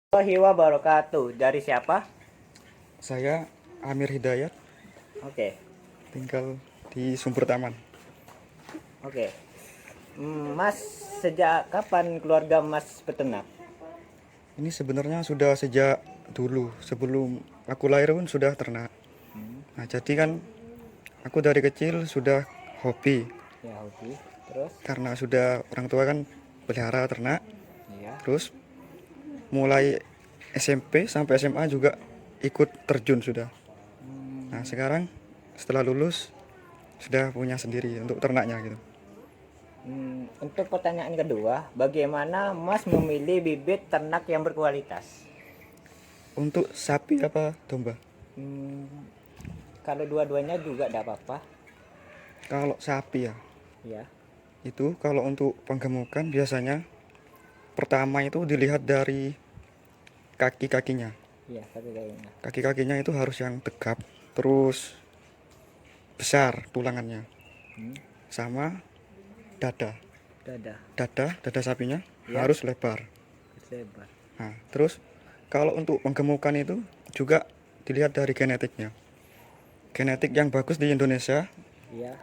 Warahmatullahi wabarakatuh. Dari siapa? Saya Amir Hidayat, Oke, tinggal di Sumber Taman. oke. Mas, sejak kapan keluarga Mas peternak? Ini sebenarnya sudah sejak dulu, sebelum aku lahir pun sudah ternak. Nah, jadi kan aku dari kecil sudah hobi, Ya, hobi. Terus? karena sudah orang tua kan pelihara ternak. Iya. Terus mulai SMP sampai SMA juga ikut terjun sudah. Nah, sekarang setelah lulus sudah punya sendiri untuk ternaknya gitu. Untuk pertanyaan kedua, bagaimana Mas memilih bibit ternak yang berkualitas? Untuk sapi apa domba? Hmm, Kalau dua-duanya juga tidak apa-apa. Kalau sapi ya, Ya, itu kalau untuk penggemukan biasanya pertama itu dilihat dari kaki-kakinya. iya, satu kayaknya. Kaki-kakinya itu harus yang tegap, terus besar tulangannya, Hmm, sama dada. Dadah, Dada sapinya ya, harus lebar. lebar. Nah, terus kalau untuk penggemukan itu juga dilihat dari genetiknya. Genetik yang bagus di Indonesia Iya,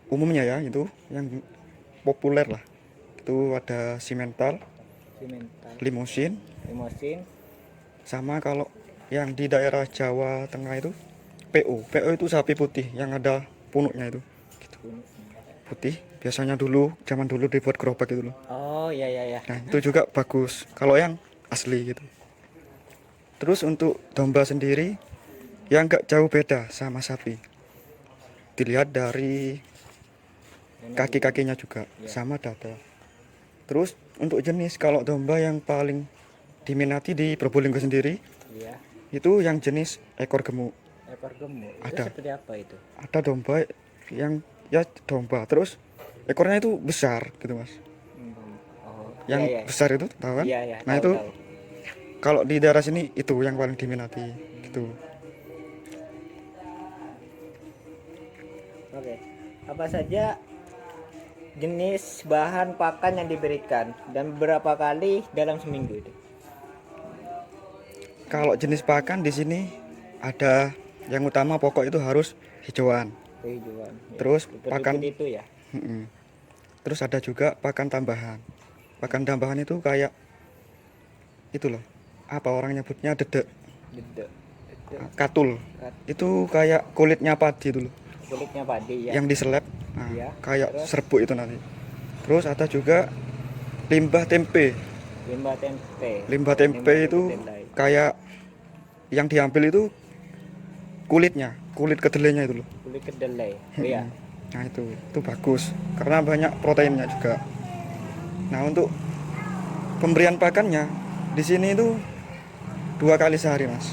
umumnya ya itu yang populer lah. Itu ada simental, simental, limosin, limosin, sama kalau yang di daerah Jawa Tengah itu PO. PO itu sapi putih yang ada punuknya itu. Gitu. Putih, biasanya dulu, zaman dulu dibuat gerobak itu loh. Oh, iya, iya, iya. Nah, itu juga bagus kalau yang asli gitu. Terus untuk domba sendiri yang nggak jauh beda sama sapi. Dilihat dari kaki-kakinya juga Iya. sama dada. Terus untuk jenis kalau domba yang paling diminati di Probolinggo sendiri Iya. itu yang jenis ekor gemuk. Ekor gemuk itu Ada. seperti apa itu? Ada domba yang ya domba terus ekornya itu besar gitu mas, Oh, iya, yang iya, besar itu tahu kan. iya, iya, Nah tahu, itu tahu. kalau di daerah sini itu yang paling diminati gitu. Oke, apa saja jenis bahan pakan yang diberikan dan berapa kali dalam seminggu itu? Kalau jenis pakan di sini ada yang utama pokok itu harus hijauan, Kehidupan, ya. terus pakan Liput-liput itu ya. terus ada juga pakan tambahan. Pakan tambahan itu kayak itu loh, apa orang nyebutnya dedek, Dedek. Dedek. katul, itu kayak kulitnya padi itu loh Kulitnya padi ya. yang diselep. Nah, Iya. kayak Terus serbuk itu nanti. Terus ada juga limbah tempe. limbah tempe. Limbah Oh, tempe limbah itu kedelai. kayak yang diambil itu kulitnya, kulit kedelainya itu loh. Kulit kedelai. Oh, iya. Nah itu bagus karena banyak proteinnya juga. Nah untuk pemberian pakannya di sini itu 2 kali sehari mas,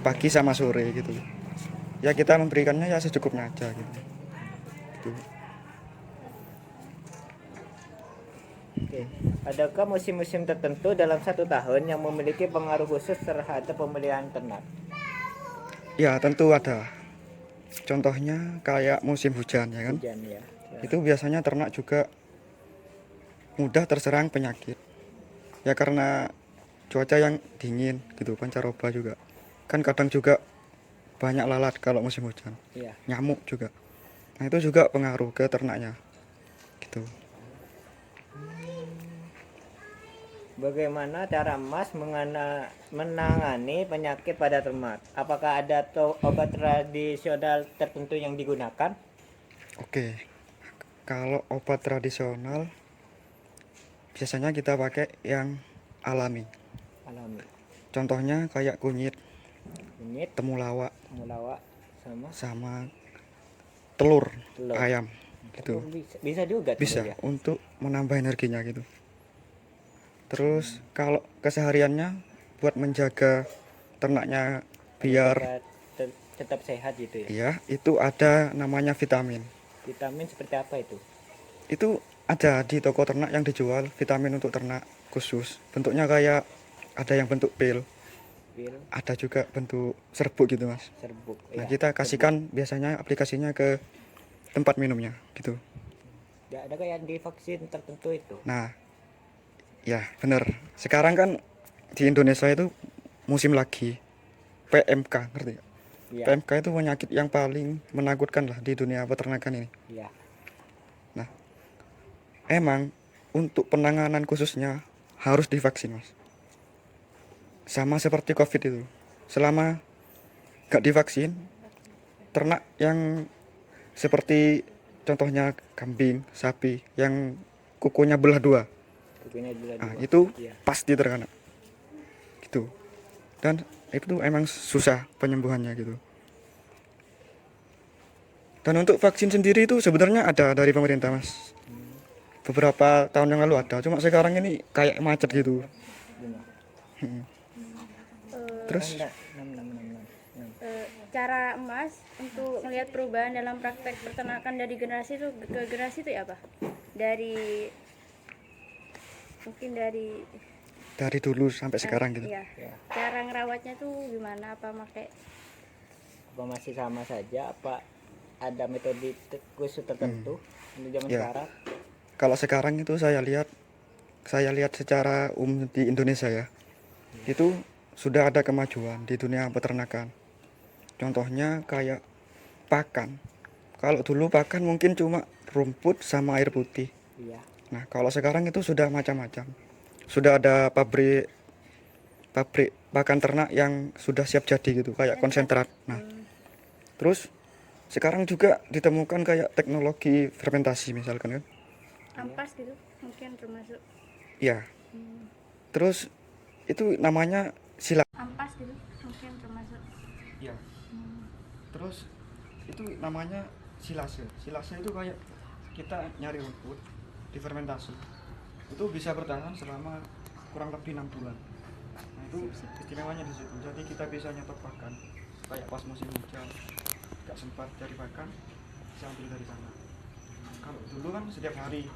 pagi sama sore gitu. Ya kita memberikannya ya secukupnya aja gitu. Gitu. Oke. Adakah musim-musim tertentu dalam satu tahun yang memiliki pengaruh khusus terhadap pemeliharaan ternak? Ya tentu ada. Contohnya kayak musim hujan ya kan. Hujan ya. Ya. Itu biasanya ternak juga mudah terserang penyakit. Ya karena cuaca yang dingin gitu, pancaroba juga. Kan kadang juga banyak lalat kalau musim hujan. Iya. Nyamuk juga. Nah, itu juga pengaruh ke ternaknya. Gitu. Bagaimana cara Mas menangani penyakit pada ternak? Apakah ada obat tradisional tertentu yang digunakan? Oke. Kalau obat tradisional biasanya kita pakai yang alami. Alami. Contohnya kayak kunyit, Kunyit, temulawak, temulawak, sama sama telur, telur. ayam Telur gitu. bisa juga telur Bisa ya. untuk menambah energinya gitu. Terus kalau kesehariannya buat menjaga ternaknya biar Agar tetap sehat gitu ya. ya itu ada namanya vitamin. Vitamin seperti apa itu? Itu ada di toko ternak yang dijual vitamin untuk ternak khusus. Bentuknya kayak ada yang bentuk pil, Pil, ada juga bentuk serbuk gitu mas. serbuk. Nah Ya, kita serbuk. kasihkan biasanya aplikasinya ke tempat minumnya gitu. Ya, ada kayak di vaksin tertentu itu. Nah ya bener. Sekarang kan di Indonesia itu musim lagi PMK, ngerti nggak? Iya. PMK itu penyakit yang paling menakutkan lah di dunia peternakan ini. Iya. Emang untuk penanganan khususnya harus divaksin, Mas. Sama seperti COVID itu. Selama nggak divaksin, ternak yang seperti contohnya kambing, sapi yang kukunya belah dua, Kukunya belah nah, dua. itu Iya. pasti terkena. Gitu. Dan itu emang susah penyembuhannya gitu. Dan untuk vaksin sendiri itu sebenarnya ada dari pemerintah, Mas. Beberapa tahun yang lalu ada, cuma sekarang ini kayak macet gitu. Gimana? Terus Enggak, 6. Cara Mas untuk melihat perubahan dalam praktek peternakan dari generasi itu ke generasi itu ya apa? Mungkin dari dulu sampai sekarang gitu. Iya. Ya. Cara ngerawatnya tuh gimana? Apa pakai Apa masih sama saja? Apa ada metode khusus tertentu untuk zaman Ya. sekarang? Kalau sekarang itu saya lihat secara umum di Indonesia ya, itu sudah ada kemajuan di dunia peternakan. Contohnya kayak pakan. Kalau dulu pakan mungkin cuma rumput sama air putih. Iya. Nah, kalau sekarang itu sudah macam-macam. Sudah ada pabrik pakan ternak yang sudah siap jadi gitu, kayak konsentrat. Nah, terus sekarang juga ditemukan kayak teknologi fermentasi misalkan kan. ampas gitu? Mungkin termasuk Iya. Terus itu namanya ampas gitu? Mungkin termasuk Iya. Terus itu namanya silase. Silase itu kayak kita nyari rumput, difermentasi. Itu bisa bertahan selama kurang lebih 6 bulan. Nah, itu istimewanya di situ. Jadi kita bisa nyetok pakan. Kayak pas musim hujan, nggak sempat cari pakan, bisa ambil dari sana. Kalau dulu kan setiap hari.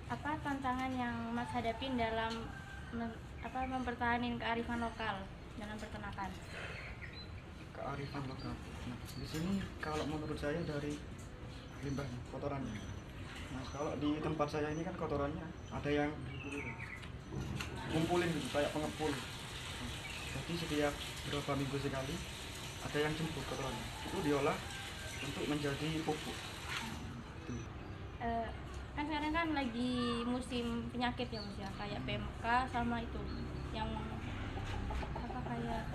apa tantangan yang Mas hadapin dalam mempertahankan kearifan lokal dalam peternakan? Kearifan lokal. Nah, di sini kalau menurut saya dari limbahnya, kotorannya. Nah, kalau di tempat saya ini kan kotorannya ada yang kumpulin gitu, kayak pengepul. Nah, jadi setiap berapa minggu sekali ada yang jemput kotorannya. Itu diolah untuk menjadi pupuk. Kan sekarang kan lagi musim penyakit ya Mas ya, kayak PMK sama itu yang apa kayak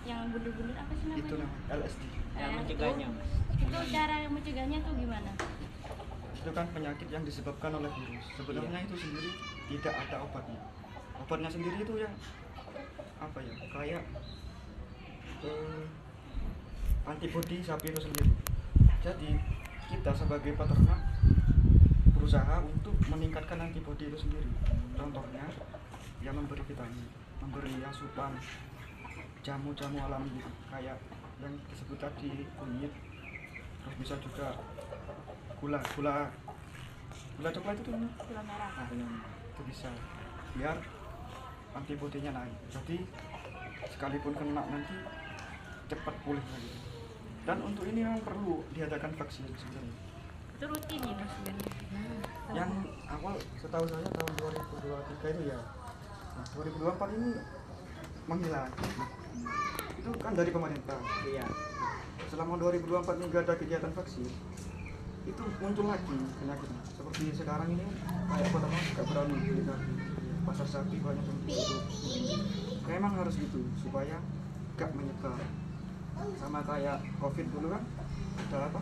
yang bunder-bunder apa sih namanya? Itu namanya LSD. Yang mencegahnya, Mas. Itu cara mencegahnya tuh gimana? Itu kan penyakit yang disebabkan oleh virus. Sebenarnya itu sendiri tidak ada obatnya. Obatnya sendiri itu ya apa ya? Kayak antibodi sapi itu sendiri. Jadi kita sebagai peternak berusaha untuk meningkatkan antibodi itu sendiri. Contohnya ya memberi vitamin, memberi asupan jamu-jamu alami gitu, kayak yang disebut tadi kunyit. Terus bisa juga gula coklat itu tuh. Gula merah. Nah, itu bisa biar antibodinya naik. Jadi sekalipun kena nanti cepat pulih lagi. Dan untuk ini memang perlu diadakan vaksin sebenarnya. Itu rutin ya Mas? Yang awal setahu saya tahun 2023 itu ya. Nah, 2024 ini menghilang. Itu kan dari pemerintah. Iya. Selama 2024 ini gak ada kegiatan vaksin, itu muncul lagi penyakitnya. Seperti sekarang ini kayak peternak gak berani beli sapi. Pasar sapi banyak yang tutup. Memang harus gitu supaya gak menyebar. Sama kayak COVID dulu kan, ada apa?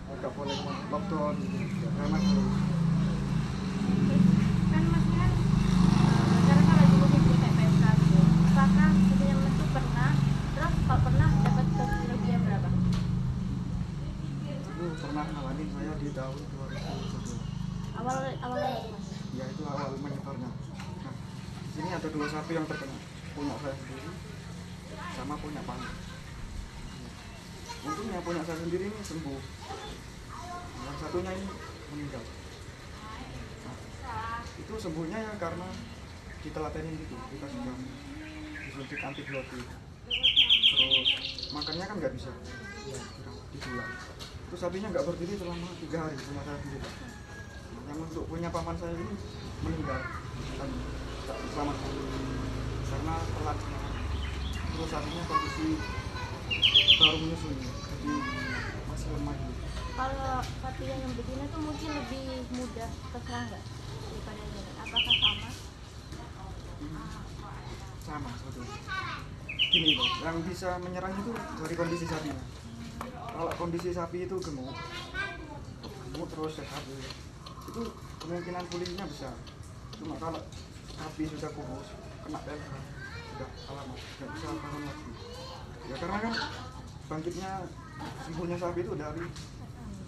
Gak boleh lockdown gitu. Memang harus. Kan Mas kan sekarang kan lagi musim kayak PMK gitu. Apakah sebelumnya Mas tuh pernah, terus kalau pernah dapat kerugian berapa? Itu pernah ngalamin saya di tahun 2022. Awalnya Mas? Ya itu awal menyebarnya. Nah, di sini ada 2 sapi yang terkena, punya saya sendiri sama punya panik. Untungnya punya saya sendiri ini sembuh, yang satunya ini meninggal. Nah, itu sembuhnya ya karena ditelatenin gitu, dikasih jamu, disuntik antibiotik, terus makannya kan nggak bisa, ya ditulang. Terus sapinya nggak berdiri selama 3 hari, cuma saya sendiri. Nah, yang untuk punya paman saya ini meninggal dan tak diselamatkan karena telat. Terus sapinya kondisi baru menyusui, jadi masih lemah gitu. Kalau sapi yang betina tuh mungkin lebih mudah terserang nggak daripada yang lain? Apakah sama? Sama sebetulnya. Gini loh, yang bisa menyerang itu dari kondisi sapinya. Kalau kondisi sapi itu gemuk terus sehat, itu kemungkinan pulihnya besar. Cuma kalau sapi sudah kurus, kena PMK, sudah alamat, nggak bisa bangun lagi. Ya karena kan bangkitnya sembuhnya sapi itu dari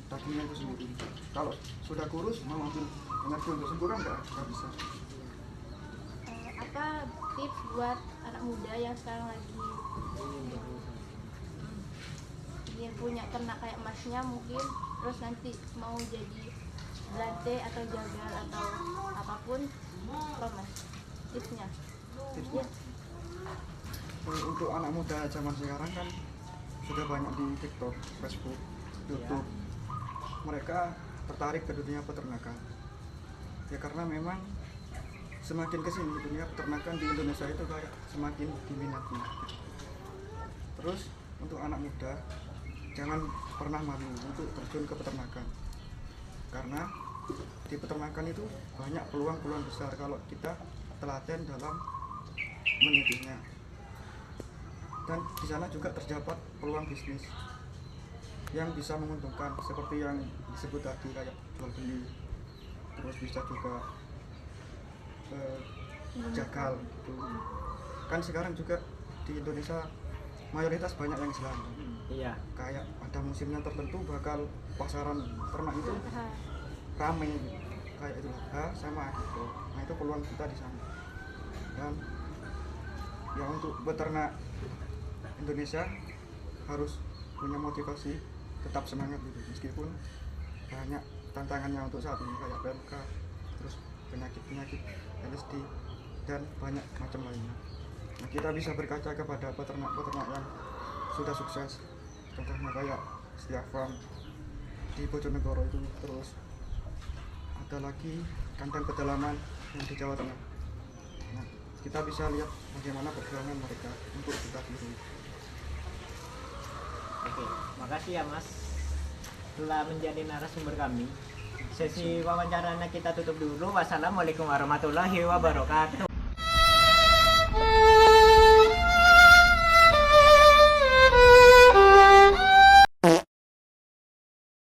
dagingnya itu sendiri. Kalau sudah kurus mau ambil energi untuk sembuh kan nggak bisa. Apa tips buat anak muda yang sekarang lagi dia punya ternak kayak masnya mungkin, terus nanti mau jadi belante atau jagal atau apapun, apa mas tipsnya? Tipsnya? Untuk anak muda zaman sekarang kan sudah banyak di TikTok, Facebook, YouTube. Mereka tertarik ke dunia peternakan. Ya karena memang semakin kesini dunia peternakan di Indonesia itu kayak semakin diminati. Terus untuk anak muda jangan pernah malu untuk terjun ke peternakan, karena di peternakan itu banyak peluang-peluang besar kalau kita telaten dalam menitinya. Dan di sana juga terdapat peluang bisnis yang bisa menguntungkan seperti yang disebut tadi kayak jual beli, terus bisa juga jagal gitu. Kan sekarang juga di Indonesia mayoritas banyak yang Islam. Iya. Kayak ada musimnya tertentu bakal pasaran ternak itu rame gitu. Kayak itu sama gitu. Nah itu peluang kita di sana. Dan ya untuk beternak Indonesia harus punya motivasi, tetap semangat gitu meskipun banyak tantangannya untuk saat ini kayak PMK, terus penyakit-penyakit LSD dan banyak macam lainnya. Nah, kita bisa berkaca kepada peternak-peternak yang sudah sukses, contohnya kayak Setia Farm di Bojonegoro itu, terus ada lagi kandang pedalaman yang di Jawa Tengah. Nah, kita bisa lihat bagaimana perjuangan mereka untuk kita tiru. Oke, makasih ya Mas telah menjadi narasumber kami. Sesi wawancaranya kita tutup dulu. Wassalamualaikum warahmatullahi wabarakatuh.